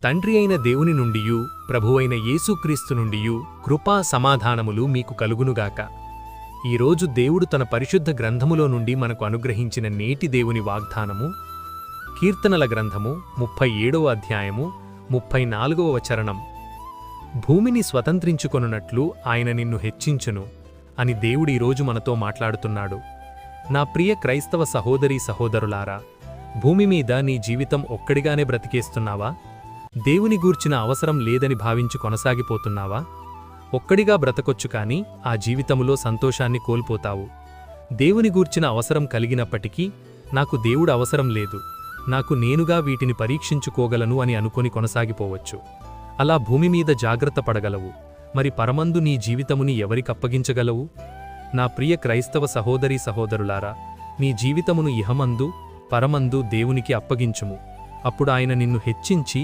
తండ్రి అయిన దేవుని నుండియు ప్రభువైన యేసుక్రీస్తు నుండియు కృపా సమాధానములు మీకు కలుగునుగాక. ఈరోజు దేవుడు తన పరిశుద్ధ గ్రంథములో నుండి మనకు అనుగ్రహించిన నేటి దేవుని వాగ్దానము కీర్తనల గ్రంథము 37వ అధ్యాయము 34వ వచనం. భూమిని స్వతంత్రించుకొనున్నట్లు ఆయన నిన్ను హెచ్చించును అని దేవుడు ఈరోజు మనతో మాట్లాడుతున్నాడు. నా ప్రియ క్రైస్తవ సహోదరీ సహోదరులారా, భూమి మీద నీ జీవితం ఒక్కడిగానే బ్రతికేస్తున్నావా? దేవుని గూర్చిన అవసరం లేదని భావించి కొనసాగిపోతున్నావా? ఒక్కడిగా బ్రతకొచ్చు కాని ఆ జీవితములో సంతోషాన్ని కోల్పోతావు. దేవుని గూర్చిన అవసరం కలిగినప్పటికీ నాకు దేవుడు అవసరం లేదు, నాకు నేనుగా వీటిని పరీక్షించుకోగలను అని అనుకొని కొనసాగిపోవచ్చు. అలా భూమి మీద జాగ్రత్త పడగలవు, మరి పరమందు నీ జీవితముని ఎవరికప్పగించగలవు? నా ప్రియ క్రైస్తవ సహోదరీ సహోదరులారా, నీ జీవితమును ఇహమందు పరమందు దేవునికి అప్పగించుము. అప్పుడు ఆయన నిన్ను హెచ్చించి